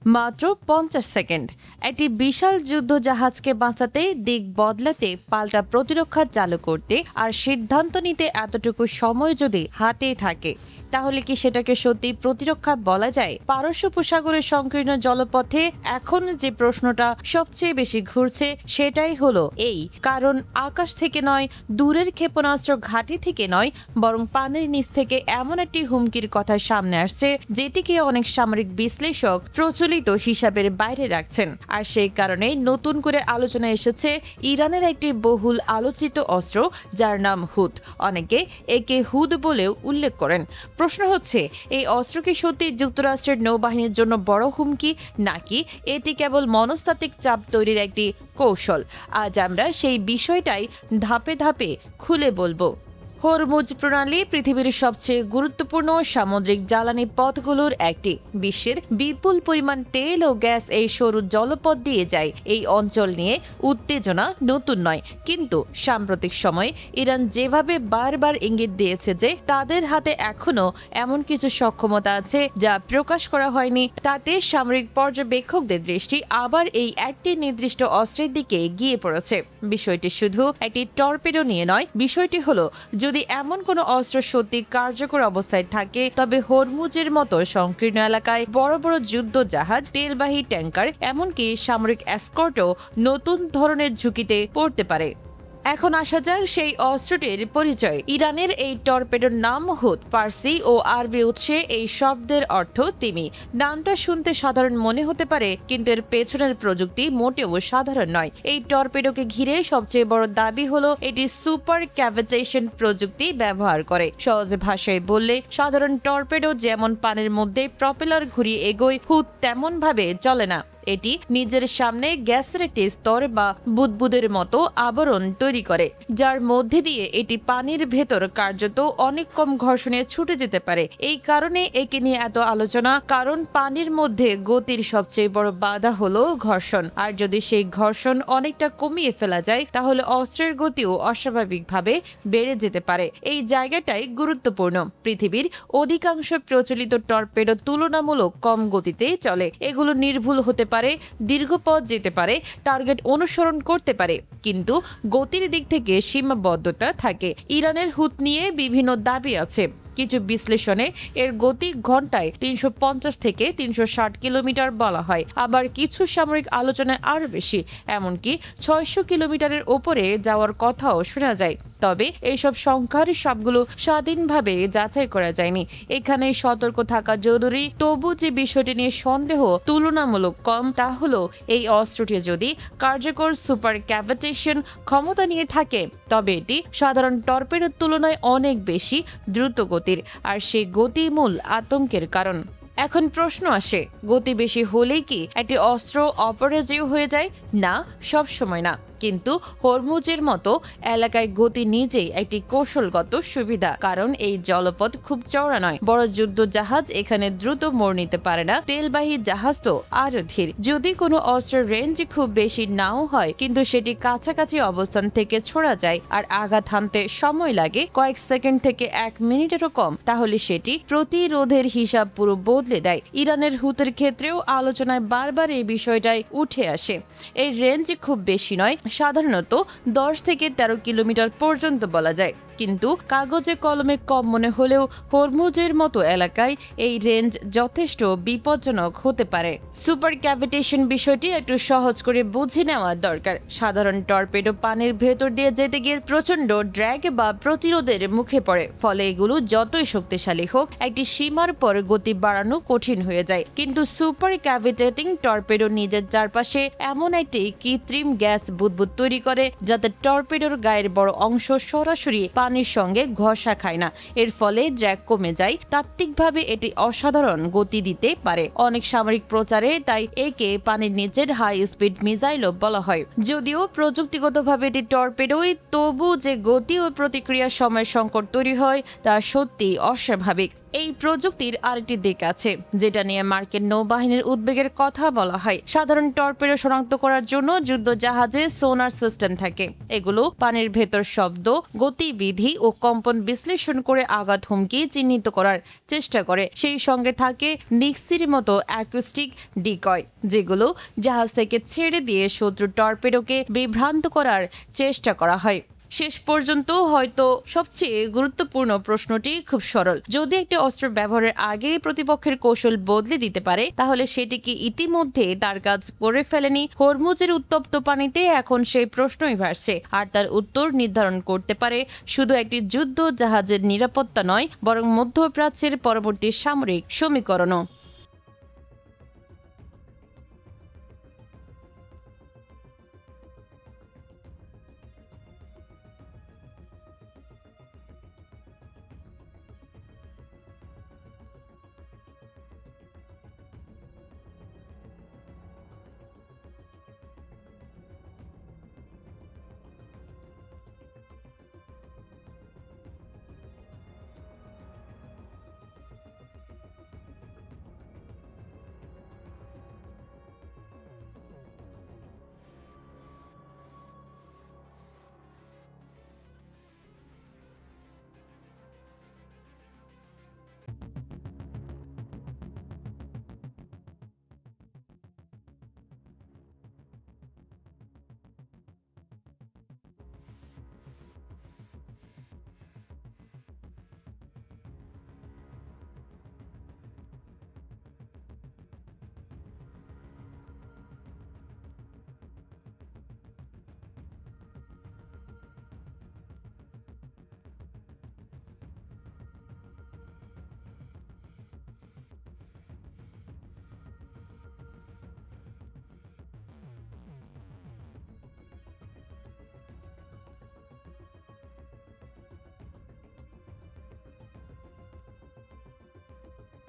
মাত্র 50 সেকেন্ড একটি বিশাল যুদ্ধ জাহাজকে বাঁচাতে, দিক বদলাতে, পাল্টা প্রতিরক্ষা চালু করতে আর সিদ্ধান্ত নিতে এতটুকু সময় যদি হাতে থাকে, তাহলে কি সেটাকে সত্যি প্রতিরক্ষা বলা যায়? পারস্য উপসাগরের সংকীর্ণ জলপথে এখন যে প্রশ্নটা সবচেয়ে বেশি ঘুরছে সেটাই হলো এই, কারণ আকাশ থেকে নয়, দূরের ক্ষেপণাস্ত্র ঘাঁটি থেকে নয়, বরং পানির নিচ থেকে এমন একটি হুমকির কথা সামনে আসছে যেটিকে অনেক সামরিক বিশ্লেষক প্রচলিত হিসাবের বাইরে রাখছেন। আর সেই কারণে নতুন করে আলোচনা এসেছে ইরানের একটি বহুল আলোচিত অস্ত্র, যার নাম হুদ। অনেকে একে হুদ বলেও উল্লেখ করেন। প্রশ্ন হচ্ছে, এই অস্ত্র কি সত্যি যুক্তরাষ্ট্রের নৌবাহিনীর জন্য বড় হুমকি, নাকি এটি কেবল মনস্তাত্ত্বিক চাপ তৈরির একটি কৌশল? আজ আমরা সেই বিষয়টাই ধাপে ধাপে খুলে বলবো। হরমুজ প্রণালী পৃথিবীর সবচেয়ে গুরুত্বপূর্ণ সামুদ্রিক জ্বালানি পথগুলোর একটি। বিশ্বের বিপুল পরিমাণ তেল ও গ্যাস এই সরু জলপথ দিয়ে যায়। এই অঞ্চল নিয়ে উত্তেজনা নতুন নয়, কিন্তু সাম্প্রতিক সময়ে ইরান যেভাবে বারবার ইঙ্গিত দিয়েছে যে তাদের হাতে এখনো এমন কিছু সক্ষমতা আছে যা প্রকাশ করা হয়নি, তাতে সামরিক পর্যবেক্ষকদের দৃষ্টি আবার এই একটি নির্দিষ্ট অস্ত্রের দিকে গিয়ে পড়েছে। বিষয়টি শুধু একটি টর্পেডো নিয়ে নয়, বিষয়টি হলো যদি এমন কোনো অস্ত্র সত্যি কার্যকর অবস্থায় থাকে, তবে হরমুজের মতো সংকীর্ণ এলাকায় বড় বড় যুদ্ধ জাহাজ, তেলবাহী ট্যাঙ্কার, এমনকি সামরিক এসকর্টও নতুন ধরনের ঝুঁকিতে পড়তে পারে। এখন আসা যাক সেই অস্ত্রটির পরিচয়। ইরানের এই টর্পেডোর নাম হুদ। পার্সি ও আরবি উৎসে এই শব্দের অর্থ তিমি। নামটা শুনতে সাধারণ মনে হতে পারে, কিন্তু এর পেছনের প্রযুক্তি মোটেও সাধারণ নয়। এই টর্পেডোকে ঘিরে সবচেয়ে বড় দাবি হলো এটি সুপার ক্যাভিটেশন প্রযুক্তি ব্যবহার করে। সহজ ভাষায় বললে, সাধারণ টর্পেডো যেমন পানির মধ্যে প্রপেলার ঘুরিয়ে এগোয়, হুদ তেমন ভাবে চলে না। এটি নিজের সামনে গ্যাসের একটি স্তর বা বুদবুদের মতো আবরণ তৈরি করে, যার মধ্যে দিয়ে এটি পানির ভেতর কার্যত অনেক কম ঘর্ষণে ছুটে যেতে পারে। এই কারণে একে নিয়ে এত আলোচনা, কারণ পানির মধ্যে গতির সবচেয়ে বড় বাধা হলো ঘর্ষণ। আর যদি সেই ঘর্ষণ অনেকটা কমিয়ে ফেলা যায়, তাহলে অস্ত্রের গতিও অস্বাভাবিকভাবে বেড়ে যেতে পারে। এই জায়গাটাই গুরুত্বপূর্ণ। পৃথিবীর অধিকাংশ প্রচলিত টর্পেডো তুলনামূলক কম গতিতে চলে। এগুলো নির্ভুল হতে পারে, দীর্ঘ পথ যেতে পারে, টার্গেট অনুসরণ করতে পারে, কিন্তু গতির দিক থেকে সীমাবদ্ধতা থাকে। ইরানের হুদ নিয়ে বিভিন্ন দাবি আছে। কিছু বিশ্লেষণে এর গতি ঘন্টায় 350 থেকে 360 কিলোমিটার বলা হয়, আবার কিছু সামরিক আলোচনায় আরও বেশি, এমনকি 600 কিলোমিটারের ওপরে যাওয়ার কথাও শোনা যায়। তবে এইসব সংখ্যার সবগুলো স্বাধীনভাবে যাচাই করা যায়নি। এখানে সতর্ক থাকা জরুরি। তবু যে বিষয়টি নিয়ে সন্দেহ তুলনামূলক কম, তা হলো এই অস্ত্রটি যদি কার্যকর সুপার ক্যাভিটেশন ক্ষমতা নিয়ে থাকে, তবে এটি সাধারণ টর্পেডোর তুলনায় অনেক বেশি দ্রুত গতির, আর সেই গতি মূল আতঙ্কের কারণ। এখন প্রশ্ন আসে, গতি বেশি হলেই কি একটি অস্ত্র অপরাজেয় হয়ে যায়? না, সব সময় না। কিন্তু হরমুজের মতো এলাকায় গতি নিজেই একটি কৌশলগত সুবিধা, কারণ এই জলপথ খুব চওড়া নয়। বড় যুদ্ধ জাহাজ এখানে দ্রুত মোড় নিতে পারে না, তেলবাহী জাহাজ তো আরো ধীর। যদি কোনো অস্ত্রের রেঞ্জ খুব বেশি নাও হয়, কিন্তু সেটি কাছাকাছি অবস্থান থেকে ছোড়া যায় আর আঘাত হানতে সময় লাগে কয়েক সেকেন্ড থেকে 1 মিনিটেরও কম, তাহলে সেটি প্রতিরোধের হিসাব পুরো বদলে দেয়। ইরানের হুতের ক্ষেত্রেও আলোচনায় বারবার এই বিষয়টাই উঠে আসে। এই রেঞ্জ খুব বেশি নয়, সাধারণত 10 থেকে 13 কিলোমিটার পর্যন্ত বলা যায়, কিন্তু কাগজে কলমে কম মনে হলেও হরমুজের মতো এলাকায় এই রেঞ্জ যথেষ্ট বিপজ্জনক হতে পারে। সুপার ক্যাভিটেশন বিষয়টি একটু সহজ করে বুঝে নেওয়া দরকার। সাধারণ টর্পেডো পানির ভেতর দিয়ে যেতে গিয়ে প্রচন্ড ড্র্যাগ বা প্রতিরোধের মুখে পড়ে, ফলে এগুলো যতই শক্তিশালী হোক, একটি সীমার পর গতি বাড়ানো কঠিন হয়ে যায়। কিন্তু সুপার ক্যাভিটেটিং টর্পেডো নিজের চারপাশে এমন একটি কৃত্রিম গ্যাস বুদবুদ তৈরি করে, যাতে টর্পেডোর গায়ের বড় অংশ সরাসরি পানির সঙ্গে ঘষা খায় না। এর ফলে ড্র্যাগ কমে যায়। তাত্ত্বিকভাবে এটি অসাধারণ গতি দিতে পারে। অনেক সামরিক প্রচারে তাই একে পানির নিচের হাই স্পিড মিসাইলও বলা হয়। যদিও প্রযুক্তিগতভাবে এটি টর্পেডোই, তবু যে গতি ও প্রতিক্রিয়ার সময় সংকট তৈরি হয় তা সত্যি অস্বাভাবিক। এই প্রযুক্তির আরেকটি দিক আছে যেটা নিয়ে মার্কিন নৌবাহিনীর উদ্বেগের কথা বলা হয়। সাধারণ টর্পেডো শনাক্ত করার জন্য যুদ্ধ জাহাজে সোনার সিস্টেম থাকে। এগুলো পানির ভেতর শব্দ, গতিবিধি ও কম্পন বিশ্লেষণ করে আঘাত হুমকি চিহ্নিত করার চেষ্টা করে। সেই সঙ্গে থাকে নিক্সির মতো অ্যাকুস্টিক ডিকয়, যেগুলো জাহাজ থেকে ছেড়ে দিয়ে শত্রু টর্পেডোকে বিভ্রান্ত করার চেষ্টা করা হয়। শেষ পর্যন্ত হয়তো সবচেয়ে গুরুত্বপূর্ণ প্রশ্নটি খুব সরল। যদি একটি অস্ত্র ব্যবহারের আগে প্রতিপক্ষের কৌশল বদলে দিতে পারে, তাহলে সেটি কি ইতিমধ্যে তার কাজ করে ফেলেনি? হরমুজের উত্তপ্ত পানিতে এখন সেই প্রশ্নই ভাসছে, আর তার উত্তর নির্ধারণ করতে পারে শুধু একটি যুদ্ধ জাহাজের নিরাপত্তা নয়, বরং মধ্যপ্রাচ্যের পরবর্তী সামরিক সমীকরণও।